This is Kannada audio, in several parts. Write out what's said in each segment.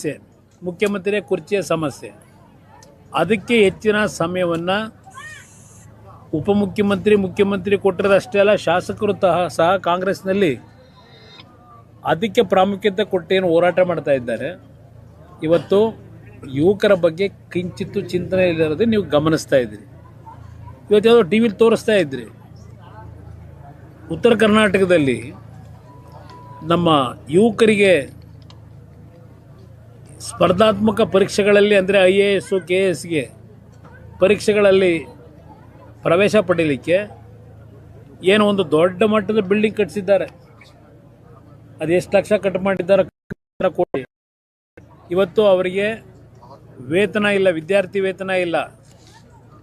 ಸಮಸ್ಯೆ, ಮುಖ್ಯಮಂತ್ರಿಯ ಕುರ್ಚಿಯ ಸಮಸ್ಯೆ. ಅದಕ್ಕೆ ಹೆಚ್ಚಿನ ಸಮಯವನ್ನು ಉಪಮುಖ್ಯಮಂತ್ರಿ, ಮುಖ್ಯಮಂತ್ರಿ ಕೊಟ್ಟಿರೋದಷ್ಟೇ ಅಲ್ಲ, ಶಾಸಕರು ಸಹ ಕಾಂಗ್ರೆಸ್ನಲ್ಲಿ ಅದಕ್ಕೆ ಪ್ರಾಮುಖ್ಯತೆ ಕೊಟ್ಟೇನು ಹೋರಾಟ ಮಾಡ್ತಾ ಇದ್ದಾರೆ. ಇವತ್ತು ಯುವಕರ ಬಗ್ಗೆ ಕಿಂಚಿತ್ತು ಚಿಂತನೆ ಇಲ್ಲದೆ ನೀವು ಗಮನಿಸ್ತಾ ಇದ್ದೀರಿ. ಇವತ್ತು ಯಾವುದೋ ಟಿ ವಿಲಿ ತೋರಿಸ್ತಾ ಇದ್ರಿ, ಉತ್ತರ ಕರ್ನಾಟಕದಲ್ಲಿ ನಮ್ಮ ಯುವಕರಿಗೆ ಸ್ಪರ್ಧಾತ್ಮಕ ಪರೀಕ್ಷೆಗಳಲ್ಲಿ ಅಂದರೆ IAS, KSಗೆ ಪರೀಕ್ಷೆಗಳಲ್ಲಿ ಪ್ರವೇಶ ಪಡೀಲಿಕ್ಕೆ ಏನೋ ಒಂದು ದೊಡ್ಡ ಮಟ್ಟದ ಬಿಲ್ಡಿಂಗ್ ಕಟ್ಟಿಸಿದ್ದಾರೆ. ಅದು ಎಷ್ಟು ಲಕ್ಷ ಕಟ್ ಮಾಡಿದ್ದಾರೆ ಕೋಟಿ. ಇವತ್ತು ಅವರಿಗೆ ವೇತನ ಇಲ್ಲ, ವಿದ್ಯಾರ್ಥಿ ವೇತನ ಇಲ್ಲ.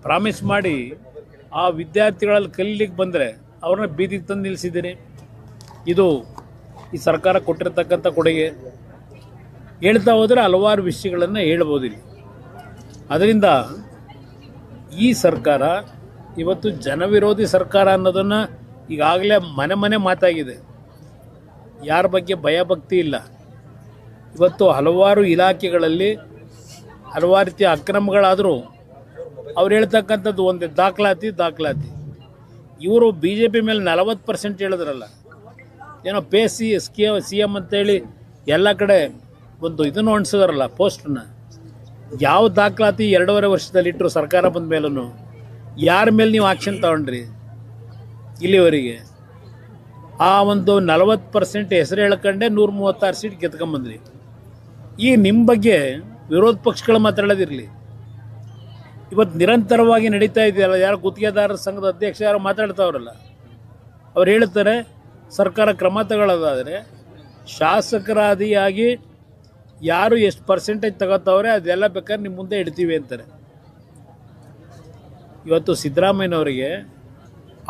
ಪ್ರಾಮಿಸ್ ಮಾಡಿ ಆ ವಿದ್ಯಾರ್ಥಿಗಳಲ್ಲಿ ಕಲೀಲಿಕ್ಕೆ ಬಂದರೆ ಅವ್ರನ್ನ ಬೀದಿಗೆ ತಂದು ನಿಲ್ಲಿಸಿದ್ದೀನಿ. ಇದು ಈ ಸರ್ಕಾರ ಕೊಟ್ಟಿರ್ತಕ್ಕಂಥ ಕೊಡುಗೆ. ಹೇಳ್ತಾ ಹೋದರೆ ಹಲವಾರು ವಿಷಯಗಳನ್ನು ಹೇಳ್ಬೋದು ಇಲ್ಲಿ. ಅದರಿಂದ ಈ ಸರ್ಕಾರ ಇವತ್ತು ಜನವಿರೋಧಿ ಸರ್ಕಾರ ಅನ್ನೋದನ್ನು ಈಗಾಗಲೇ ಮನೆ ಮನೆ ಮಾತಾಗಿದೆ. ಯಾರ ಬಗ್ಗೆ ಭಯಭಕ್ತಿ ಇಲ್ಲ. ಇವತ್ತು ಹಲವಾರು ಇಲಾಖೆಗಳಲ್ಲಿ ಹಲವಾರು ರೀತಿಯ ಅಕ್ರಮಗಳಾದರೂ ಅವ್ರು ಹೇಳ್ತಕ್ಕಂಥದ್ದು ಒಂದೇ ದಾಖಲಾತಿ. ಇವರು BJP ಮೇಲೆ 40% ಹೇಳಿದ್ರಲ್ಲ, ಏನೋ CM ಅಂತೇಳಿ ಎಲ್ಲ ಕಡೆ ಒಂದು ಇದನ್ನು ಅಣಿಸಿದಾರಲ್ಲ, ಪೋಸ್ಟನ್ನ. ಯಾವ ದಾಖಲಾತಿ 2.5 ವರ್ಷದಲ್ಲಿ ಇಟ್ಟರು ಸರ್ಕಾರ ಬಂದ ಮೇಲೂ? ಯಾರ ಮೇಲೆ ನೀವು ಆಕ್ಷನ್ ತಗೊಂಡ್ರಿ ಇಲ್ಲಿವರೆಗೆ? ಆ ಒಂದು 40% ಹೆಸರು ಹೇಳ್ಕೊಂಡೆ 136 ಸೀಟ್ ಗೆದ್ಕೊಂಬಂದ್ರಿ. ಈಗ ನಿಮ್ಮ ಬಗ್ಗೆ ವಿರೋಧ ಪಕ್ಷಗಳು ಮಾತಾಡೋದಿರಲಿ, ಇವತ್ತು ನಿರಂತರವಾಗಿ ನಡೀತಾ ಇದೆಯಲ್ಲ, ಯಾರು ಗುತ್ತಿಗೆದಾರರ ಸಂಘದ ಅಧ್ಯಕ್ಷ ಯಾರು ಮಾತಾಡ್ತಾವ್ರಲ್ಲ, ಅವ್ರು ಹೇಳ್ತಾರೆ ಸರ್ಕಾರ ಕ್ರಮ ತಗೊಳ್ಳೋದಾದರೆ ಶಾಸಕರಾದಿಯಾಗಿ ಯಾರು ಎಷ್ಟು ಪರ್ಸೆಂಟೇಜ್ ತಗೋತಾವ್ರೆ ಅದೆಲ್ಲ ಬೇಕಾದ್ರೆ ನಿಮ್ಮ ಮುಂದೆ ಇಡ್ತೀವಿ ಅಂತಾರೆ. ಇವತ್ತು ಸಿದ್ದರಾಮಯ್ಯನವರಿಗೆ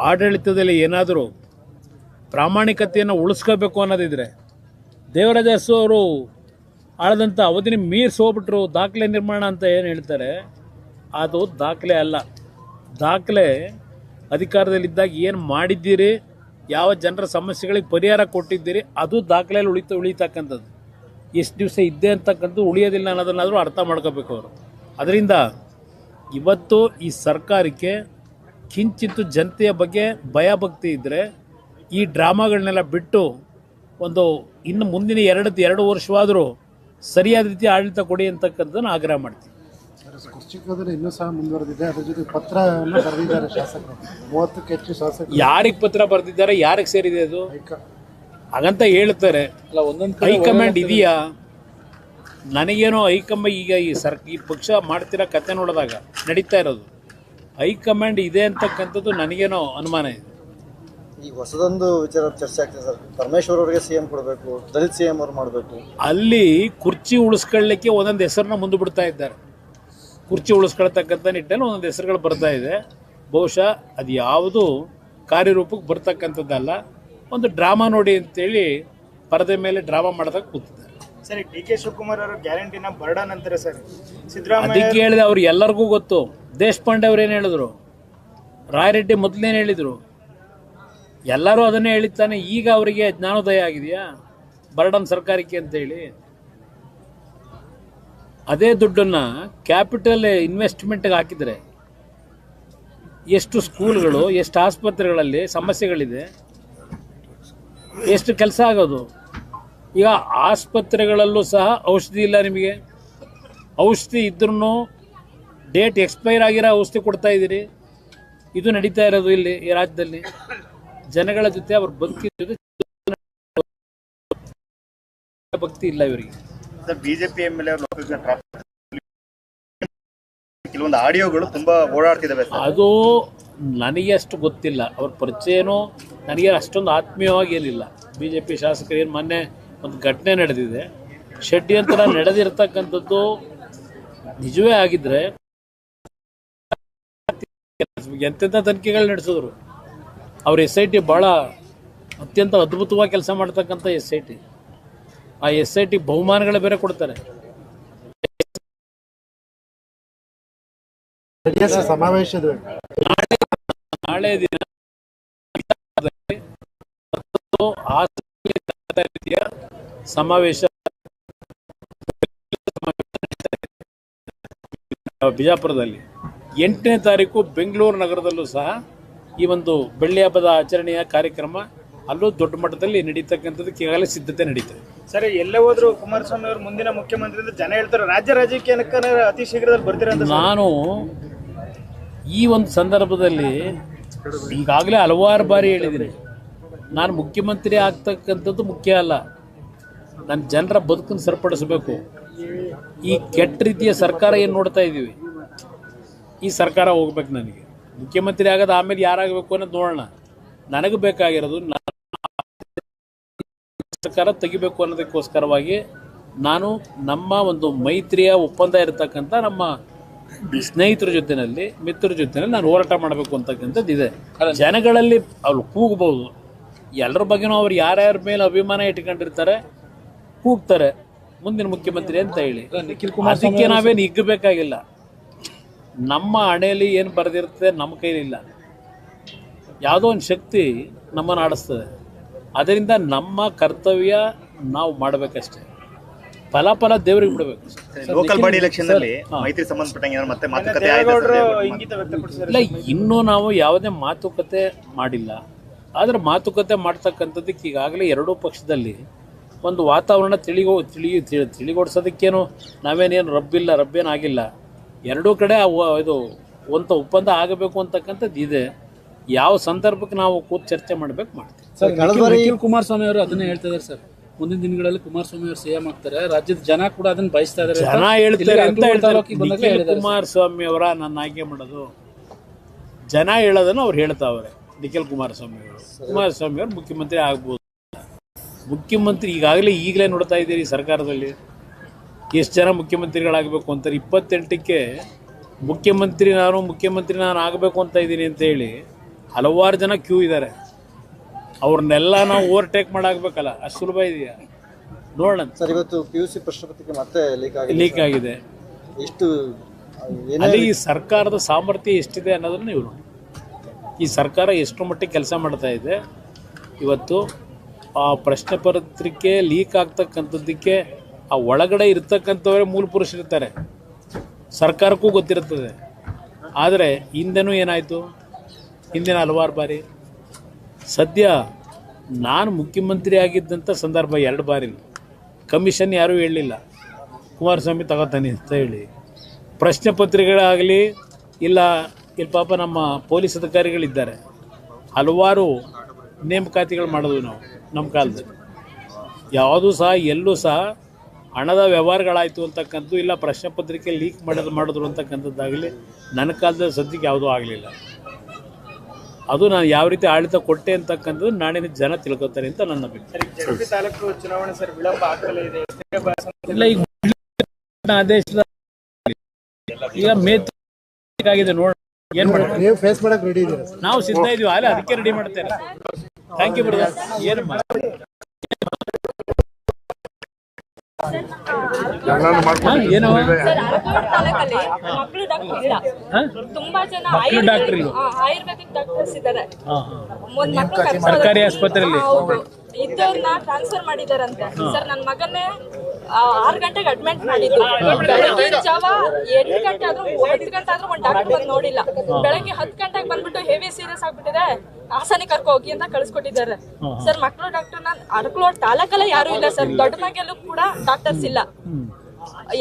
ಆಡಳಿತದಲ್ಲಿ ಏನಾದರೂ ಪ್ರಾಮಾಣಿಕತೆಯನ್ನು ಉಳಿಸ್ಕೋಬೇಕು ಅನ್ನೋದಿದ್ರೆ, ದೇವರಾಜ ಅರಸು ಅವರು ಆಳದಂಥ ಅವಧಿನ ಮೀರಿಸಿ ಹೋಗ್ಬಿಟ್ರು, ದಾಖಲೆ ನಿರ್ಮಾಣ ಅಂತ ಏನು ಹೇಳ್ತಾರೆ, ಅದು ದಾಖಲೆ ಅಲ್ಲ. ದಾಖಲೆ ಅಧಿಕಾರದಲ್ಲಿದ್ದಾಗ ಏನು ಮಾಡಿದ್ದೀರಿ, ಯಾವ ಜನರ ಸಮಸ್ಯೆಗಳಿಗೆ ಪರಿಹಾರ ಕೊಟ್ಟಿದ್ದೀರಿ, ಅದು ದಾಖಲೆಯಲ್ಲಿ ಉಳಿತಕ್ಕಂಥದ್ದು. ಎಷ್ಟು ದಿವಸ ಇದ್ದೆ ಅಂತಕ್ಕಂಥದ್ದು ಉಳಿಯೋದಿಲ್ಲ ಅನ್ನೋದನ್ನಾದರೂ ಅರ್ಥ ಮಾಡ್ಕೋಬೇಕು ಅವರು. ಅದರಿಂದ ಇವತ್ತು ಈ ಸರ್ಕಾರಕ್ಕೆ ಕಿಂಚಿತ್ತು ಜನತೆಯ ಬಗ್ಗೆ ಭಯಭಕ್ತಿ ಇದ್ದರೆ ಈ ಡ್ರಾಮಾಗಳನ್ನೆಲ್ಲ ಬಿಟ್ಟು ಒಂದು ಇನ್ನು ಮುಂದಿನ ಎರಡು ವರ್ಷವಾದರೂ ಸರಿಯಾದ ರೀತಿ ಆಡಳಿತ ಕೊಡಿ ಅಂತಕ್ಕಂಥದ್ದನ್ನು ಆಗ್ರಹ ಮಾಡ್ತೀವಿ. ಇನ್ನೂ ಸಹ ಮುಂದುವರೆದಿದೆ. ಅದರ ಜೊತೆ ಪತ್ರ ಬರೆದಿದ್ದಾರೆ ಶಾಸಕರು, 30ಕ್ಕೂ ಹೆಚ್ಚು ಶಾಸಕರು. ಯಾರಿಗೆ ಪತ್ರ ಬರೆದಿದ್ದಾರೆ, ಯಾರಿಗೆ ಸೇರಿದೆ ಅದು ಹಾಗಂತ ಹೇಳ್ತಾರೆ. ಹೈಕಮಾಂಡ್ ಇದೆಯಾ? ನನಗೇನೋ ಹೈಕಮಾಂಡ್ ಈಗ ಈ ಪಕ್ಷ ಮಾಡ್ತಿರೋ ಕತೆ ನೋಡಿದಾಗ ನಡೀತಾ ಇರೋದು ಹೈಕಮಾಂಡ್ ಇದೆ ಅಂತಕ್ಕಂಥದ್ದು ನನಗೇನೋ ಅನುಮಾನ ಇದೆ. ಈಗ ಹೊಸದೊಂದು ವಿಚಾರ ಚರ್ಚೆ ಆಗ್ತದೆ ಸರ್, ಪರಮೇಶ್ವರ್ ಅವರಿಗೆ CM ಕೊಡಬೇಕು, ದಲಿತ CM ಅವ್ರು ಮಾಡಬೇಕು. ಅಲ್ಲಿ ಕುರ್ಚಿ ಉಳಿಸ್ಕೊಳ್ಳಿಕ್ಕೆ ಒಂದೊಂದು ಹೆಸರನ್ನ ಮುಂದೆ ಬಿಡ್ತಾ ಇದ್ದಾರೆ. ಕುರ್ಚಿ ಉಳಿಸ್ಕೊಳ್ತಕ್ಕಂಥ ನಿಟ್ಟಿನಲ್ಲಿ ಒಂದೊಂದು ಹೆಸರುಗಳು ಬರ್ತಾ ಇದೆ. ಬಹುಶಃ ಅದು ಯಾವುದು ಕಾರ್ಯರೂಪಕ್ಕೆ ಬರ್ತಕ್ಕಂಥದ್ದಲ್ಲ, ಒಂದು ಡ್ರಾಮಾ ನೋಡಿ ಅಂತೇಳಿ ಪರದೆ ಮೇಲೆ ಡ್ರಾಮಾ ಮಾಡೋದಕ್ಕೆ ಕೂತಿದ್ದಾರೆ. ಸರಿ, DK ಶಿವಕುಮಾರ್ ಅವರು ಗ್ಯಾರಂಟಿನ ಬರ್ಡನ್ ಅಂತಾರೆ ಸರ್. ಸಿದ್ದರಾಮಯ್ಯ ಅದಕ್ಕೆ ಹೇಳಿದೆ, ಅವ್ರು ಎಲ್ಲರಿಗೂ ಗೊತ್ತು. ದೇಶಪಾಂಡೆ ಅವ್ರು ಏನು ಹೇಳಿದ್ರು, ರಾಯರೆಡ್ಡಿ ಮೊದಲೇನು ಹೇಳಿದರು, ಎಲ್ಲರೂ ಅದನ್ನೇ ಹೇಳಿದ್ದಾನೆ. ಈಗ ಅವರಿಗೆ ಜ್ಞಾನೋದಯ ಆಗಿದೆಯಾ ಬರ್ಡನ್ ಸರ್ಕಾರಕ್ಕೆ ಅಂತೇಳಿ? ಅದೇ ದುಡ್ಡನ್ನು ಕ್ಯಾಪಿಟಲ್ ಇನ್ವೆಸ್ಟ್ಮೆಂಟ್ಗೆ ಹಾಕಿದರೆ ಎಷ್ಟು ಸ್ಕೂಲ್ಗಳು, ಎಷ್ಟು ಆಸ್ಪತ್ರೆಗಳಲ್ಲಿ ಸಮಸ್ಯೆಗಳಿದೆ, ಎಷ್ಟು ಕೆಲಸ ಆಗೋದು. ಈಗ ಆಸ್ಪತ್ರೆಗಳಲ್ಲೂ ಸಹ ಔಷಧಿ ಇಲ್ಲ. ನಿಮಗೆ ಔಷಧಿ ಇದ್ರೂ ಡೇಟ್ ಎಕ್ಸ್ಪೈರ್ ಆಗಿರೋ ಔಷಧಿ ಕೊಡ್ತಾ ಇದ್ದೀರಿ. ಇದು ನಡೀತಾ ಇರೋದು ಇಲ್ಲಿ ಈ ರಾಜ್ಯದಲ್ಲಿ. ಜನಗಳ ಜೊತೆ ಅವ್ರ ಬದುಕಿದ ಭಕ್ತಿ ಇಲ್ಲ ಇವರಿಗೆ. BJP MLA ಕೆಲವೊಂದು ಆಡಿಯೋಗಳು ತುಂಬಾ ಓಡಾಡ್ತಿದ್ದಾವೆ. ಅದು ನನಗೆ ಅಷ್ಟು ಗೊತ್ತಿಲ್ಲ, ಅವ್ರ ಪರಿಚಯನೂ ನನಗೆ ಅಷ್ಟೊಂದು ಆತ್ಮೀಯವಾಗಿ ಏನಿಲ್ಲ. BJP ಶಾಸಕರು ಏನು ಮೊನ್ನೆ ಒಂದು ಘಟನೆ ನಡೆದಿದೆ, ಷಡ್ಯಂತ್ರ ನಡೆದಿರ್ತಕ್ಕಂಥದ್ದು ನಿಜವೇ ಆಗಿದ್ರೆ ಎಂತೆಂಥ ತನಿಖೆಗಳು ನಡೆಸಿದ್ರು. ಅವ್ರ SIT ಭಾಳ ಅತ್ಯಂತ ಅದ್ಭುತವಾಗಿ ಕೆಲಸ ಮಾಡ್ತಕ್ಕಂಥ SIT. ಆ SIT ಬಹುಮಾನಗಳು ಬೇರೆ ಕೊಡ್ತಾರೆ. ಸಮಾವೇಶದ ನಾಳೆ ದಿನ ಸಮಾವೇಶ ಬಿಜಾಪುರದಲ್ಲಿ 8ನೇ ತಾರೀಕು ಬೆಂಗಳೂರು ನಗರದಲ್ಲೂ ಸಹ ಈ ಒಂದು ಬೆಳ್ಳಿ ಹಬ್ಬದ ಆಚರಣೆಯ ಕಾರ್ಯಕ್ರಮ ಅಲ್ಲೂ ದೊಡ್ಡ ಮಟ್ಟದಲ್ಲಿ ನಡೀತಕ್ಕಂಥದ್ದಕ್ಕೆ ಈಗಾಗಲೇ ಸಿದ್ಧತೆ ನಡೀತದೆ. ಸರ್ ಎಲ್ಲೇ ಹೋದ್ರು ಕುಮಾರಸ್ವಾಮಿ ಅವರು ಮುಂದಿನ ಮುಖ್ಯಮಂತ್ರಿ ಅಂತ ಜನ ಹೇಳ್ತಾರೆ. ರಾಜ್ಯ ರಾಜಕೀಯಕ್ಕೆ ಅತಿ ಶೀಘ್ರದಲ್ಲಿ ಬರ್ತೀರಂತ ನಾನು ಈ ಒಂದು ಸಂದರ್ಭದಲ್ಲಿ ಈಗಾಗಲೇ ಹಲವಾರು ಬಾರಿ ಹೇಳಿದ್ದೀನಿ, ನಾನು ಮುಖ್ಯಮಂತ್ರಿ ಆಗ್ತಕ್ಕಂಥದ್ದು ಮುಖ್ಯ ಅಲ್ಲ, ನನ್ನ ಜನರ ಬದುಕನ್ನು ಸರಿಪಡಿಸಬೇಕು. ಈ ಕೆಟ್ಟ ರೀತಿಯ ಸರ್ಕಾರ ಏನು ನೋಡ್ತಾ ಇದ್ದೀವಿ, ಈ ಸರ್ಕಾರ ಹೋಗ್ಬೇಕು. ನನಗೆ ಮುಖ್ಯಮಂತ್ರಿ ಆಗೋದು ಆಮೇಲೆ ಯಾರಾಗಬೇಕು ಅನ್ನೋದು ನೋಡೋಣ. ನನಗೆ ಬೇಕಾಗಿರೋದು ಸರ್ಕಾರ ತೆಗಿಬೇಕು ಅನ್ನೋದಕ್ಕೋಸ್ಕರವಾಗಿ ನಾನು ನಮ್ಮ ಒಂದು ಮೈತ್ರಿಯ ಒಪ್ಪಂದ ಇರತಕ್ಕಂಥ ನಮ್ಮ ಸ್ನೇಹಿತರ ಜೊತೆಯಲ್ಲಿ ಮಿತ್ರರ ಜೊತೆಯಲ್ಲಿ ನಾನು ಹೋರಾಟ ಮಾಡಬೇಕು ಅಂತಕ್ಕಂಥದ್ದು ಇದೆ. ಜನಗಳಲ್ಲಿ ಅವ್ರು ಕೂಗಬಹುದು, ಎಲ್ಲರ ಬಗ್ಗೆನೂ ಅವ್ರು ಯಾರ್ಯಾರ ಮೇಲೆ ಅಭಿಮಾನ ಇಟ್ಕೊಂಡಿರ್ತಾರೆ ಕೂಗ್ತಾರೆ ಮುಂದಿನ ಮುಖ್ಯಮಂತ್ರಿ ಅಂತ ಹೇಳಿ. ಅದಕ್ಕೆ ನಾವೇನು ಹಿಗ್ಗಬೇಕಾಗಿಲ್ಲ. ನಮ್ಮ ಹಣೆಯಲ್ಲಿ ಏನು ಬರೆದಿರ್ತದೆ ನಮ್ಮ ಕೈಲಿಲ್ಲ. ಯಾವುದೋ ಒಂದು ಶಕ್ತಿ ನಮ್ಮನ್ನು ಆಡಿಸ್ತದೆ. ಅದರಿಂದ ನಮ್ಮ ಕರ್ತವ್ಯ ನಾವು ಮಾಡಬೇಕಷ್ಟೇ. ಫಲ ದೇವರಿಗೆ ಬಿಡಬೇಕು. ಲೋಕಲ್ ಬಾಡಿ ಎಲೆಕ್ಷನ್ ಅಲ್ಲಿ ಮೈತ್ರಿ ಸಂಬಂಧಪಟ್ಟಂಗೆ ಮತ್ತೆ ಮಾತುಕತೆ ಆಯ್ತಾ ಸರ್? ಇಂಗಿತ ವ್ಯಕ್ತಪಡಿಸಿದ್ದಾರೆ. ಇಲ್ಲ, ಇನ್ನೂ ನಾವು ಯಾವುದೇ ಮಾತುಕತೆ ಮಾಡಿಲ್ಲ. ಆದರೆ ಮಾತುಕತೆ ಮಾಡ್ತಕ್ಕಂಥದ್ದಕ್ಕೆ ಈಗಾಗಲೇ ಎರಡೂ ಪಕ್ಷದಲ್ಲಿ ಒಂದು ವಾತಾವರಣ ತಿಳಿಗೊಡಿಸೋದಕ್ಕೇನು ನಾವೇನೇನು ರಬ್ಬೇನಾಗಿಲ್ಲ. ಎರಡೂ ಕಡೆ ಇದು ಒಂದು ಒಪ್ಪಂದ ಆಗಬೇಕು ಅಂತಕ್ಕಂಥದ್ದು ಇದೆ. ಯಾವ ಸಂದರ್ಭಕ್ಕೆ ನಾವು ಕೂತು ಚರ್ಚೆ ಮಾಡಬೇಕು ಮಾಡ್ತೀವಿ. ಸರ್, ನಿಖಿಲ್ ಕುಮಾರಸ್ವಾಮಿ ಅವರು ಅದನ್ನೇ ಹೇಳ್ತಾ ಇದ್ದಾರೆ ಸರ್. ಮುಂದಿನ ದಿನಗಳಲ್ಲಿ ಕುಮಾರಸ್ವಾಮಿ ಅವರು ಸಿಎಂ ಆಗ್ತಾರೆ, ರಾಜ್ಯದ ಜನ ಕೂಡ ಅದನ್ನ ಬಯಸ್ತಾ ಇದ್ದಾರೆ. ಜನ ಹೇಳ್ತಾರೆ ಅಂತ ಹೇಳ್ತಾರೆ. ನಿಖಿಲ್ ಕುಮಾರಸ್ವಾಮಿ ಅವರ ನನ್ನ ಆಯ್ಕೆ ಮಾಡೋದು ಜನ ಹೇಳೋದನ್ನು ಅವ್ರು ಹೇಳ್ತಾವ್ರೆ. ನಿಖಿಲ್ ಕುಮಾರಸ್ವಾಮಿ ಅವರು ಮುಖ್ಯಮಂತ್ರಿ ಆಗ್ಬೋದು. ಮುಖ್ಯಮಂತ್ರಿ ಈಗಲೇ ನೋಡ್ತಾ ಇದ್ದೀರಿ ಸರ್ಕಾರದಲ್ಲಿ ಎಷ್ಟು ಜನ ಮುಖ್ಯಮಂತ್ರಿಗಳಾಗಬೇಕು ಅಂತಾರೆ. 28ಕ್ಕೆ ಮುಖ್ಯಮಂತ್ರಿ ನಾನು ಆಗಬೇಕು ಅಂತ ಇದ್ದೀನಿ ಅಂತ ಹೇಳಿ ಹಲವಾರು ಜನ ಕ್ಯೂ ಇದ್ದಾರೆ. ಅವ್ರನ್ನೆಲ್ಲ ನಾವು ಓವರ್ಟೇಕ್ ಮಾಡಾಗಬೇಕಲ್ಲ, ಅಷ್ಟು ಸುಲಭ ಇದೆಯಾ ನೋಡೋಣ. ಸರ್, ಇವತ್ತು PUC ಪ್ರಶ್ನೆ ಪತ್ರಿಕೆ ಮತ್ತೆ ಲೀಕ್ ಆಗಿದೆ. ಎಷ್ಟು ಅಲ್ಲಿ ಈ ಸರ್ಕಾರದ ಸಾಮರ್ಥ್ಯ ಎಷ್ಟಿದೆ ಅನ್ನೋದನ್ನ ನೀವು ನೋಡಿ. ಈ ಸರ್ಕಾರ ಎಷ್ಟು ಮಟ್ಟಿಗೆ ಕೆಲಸ ಮಾಡ್ತಾ ಇದೆ. ಇವತ್ತು ಆ ಪ್ರಶ್ನೆ ಪತ್ರಿಕೆ ಲೀಕ್ ಆಗ್ತಕ್ಕಂಥದ್ದಕ್ಕೆ ಆ ಒಳಗಡೆ ಇರ್ತಕ್ಕಂಥವರೇ ಮೂಲ ಪುರುಷರಿರ್ತಾರೆ. ಸರ್ಕಾರಕ್ಕೂ ಗೊತ್ತಿರುತ್ತದೆ. ಆದರೆ ಹಿಂದೆನೂ ಏನಾಯಿತು, ಹಿಂದಿನ ಹಲವಾರು ಬಾರಿ. ಸದ್ಯ ನಾನು ಮುಖ್ಯಮಂತ್ರಿ ಆಗಿದ್ದಂಥ ಸಂದರ್ಭ 2 ಬಾರಿ ಕಮಿಷನ್ ಯಾರೂ ಹೇಳಲಿಲ್ಲ, ಕುಮಾರಸ್ವಾಮಿ ತಗೋತಾನೆ ಅಂತ ಹೇಳಿ. ಪ್ರಶ್ನೆ ಪತ್ರಿಕೆಗಳಾಗಲಿ ಇಲ್ಲಿ ಪಾಪ ನಮ್ಮ ಪೊಲೀಸ್ ಅಧಿಕಾರಿಗಳಿದ್ದಾರೆ, ಹಲವಾರು ನೇಮಕಾತಿಗಳು ಮಾಡಿದ್ವಿ ನಾವು ನಮ್ಮ ಕಾಲದಲ್ಲಿ. ಯಾವುದೂ ಸಹ ಎಲ್ಲೂ ಸಹ ಹಣದ ವ್ಯವಹಾರಗಳಾಯಿತು ಅಂತಕ್ಕಂಥದ್ದು ಇಲ್ಲ, ಪ್ರಶ್ನೆ ಪತ್ರಿಕೆ ಲೀಕ್ ಮಾಡಿದ್ರು ಅಂತಕ್ಕಂಥದ್ದಾಗಲಿ ನನ್ನ ಕಾಲದಲ್ಲಿ ಸದ್ಯಕ್ಕೆ ಯಾವುದೂ ಆಗಲಿಲ್ಲ. ಅದು ನಾನು ಯಾವ ರೀತಿ ಆಡಳಿತ ಕೊಟ್ಟೆ ಅಂತಕ್ಕಂಥದ್ದು ನಾಡಿನ ಜನ ತಿಳ್ಕೊತಾರೆ ಅಂತ ನನ್ನ ಅಭಿಪ್ರಾಯ. ಜೆಪಿ ತಾಲೂಕು ಚುನಾವಣೆ ಸರ್ ವಿಳಂಬ ಆಗ್ತಲೇ ಇದೆ. ಇಲ್ಲ, ಈಗ ಆದೇಶದ ಈಗ ಆಗಿದೆ ನೋಡಿ, ಏನ್ ಮಾಡೋದು. ನೀವು ಫೇಸ್ ಮಾಡಕ್ ರೆಡಿ ಇದ್ದೀರಾ ಸರ್? ನಾವು ಸಿದ್ಧ ಇದೀವಿ, ಅಲ್ಲ ಅದಕ್ಕೆ ರೆಡಿ ಮಾಡ್ತೇನೆ. Thank you brother. ಏನು ಏನೋ ಮಕ್ಕಳು ಡಾಕ್ಟರ್ ಇಲ್ಲ, ತುಂಬಾ ಜನ ಡಾಕ್ಟರ್ ಇಲ್ಲ, ಆಯುರ್ವೇದಿಕ್ ಡಾಕ್ಟರ್ಸ್ ಇದ್ದಾರೆ. ಸರ್ಕಾರಿ ಆಸ್ಪತ್ರೆಯಲ್ಲಿ ಇದ್ದವ್ರನ್ನ ಟ್ರಾನ್ಸ್ಫರ್ ಮಾಡಿದಾರಂತೆ. ಸರ್, ನನ್ನ ಮಗನ್ನೇ 6 ಗಂಟೆಗೆ ಅಡ್ಮಿಟ್ ಮಾಡಿದ್ರು. ಬೆಳಗಿನ ಜಾವ 8 ಗಂಟೆ ಆದ್ರೂ 10 ಗಂಟೆ ಆದ್ರೂ ಒಂದು ಡಾಕ್ಟರ್ ಬಂದು ನೋಡಿಲ್ಲ. ಬೆಳಗ್ಗೆ 10 ಗಂಟೆಗೆ ಬಂದ್ಬಿಟ್ಟು ಹೆವಿ ಸೀರಿಯಸ್ ಆಗ್ಬಿಟ್ಟಿದೆ, ಹಾಸನಿ ಕರ್ಕೊ ಹೋಗಿ ಅಂತ ಕಳ್ಸಿಕೊಟ್ಟಿದ್ದಾರೆ. ಸರ್, ಮಕ್ಕಳು ಡಾಕ್ಟರ್ ಅರಕಲೋಡ್ ತಾಲೂಕಲ್ಲ ಯಾರು ಇಲ್ಲ ಸರ್. ದೊಡ್ಡ ಮಗೆಲ್ಲೂ ಕೂಡ ಡಾಕ್ಟರ್ಸ್ ಇಲ್ಲ.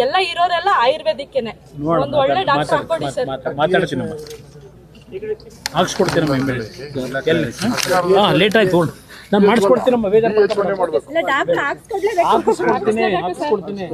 ಎಲ್ಲ ಇರೋರೆಲ್ಲ ಆಯುರ್ವೇದಿಕ್ಕೆನೆ. ಒಂದು ಒಳ್ಳೆ ಡಾಕ್ಟರ್ ಹಾಕೊಡಿ ಸರ್. ಮಾತಾಡ್ತೀನಿ, ಹಾಕ್ಸ್ಕೊಡ್ತೀನಮ್ಮ. ಲೇಟ್ ಆಯ್ತು, ನಾನು ಮಾಡಿಸ್ಕೊಡ್ತೀನಮ್ಮ. ಹಾಕ್ಸ್ಕೊಡ್ತೀನಿ.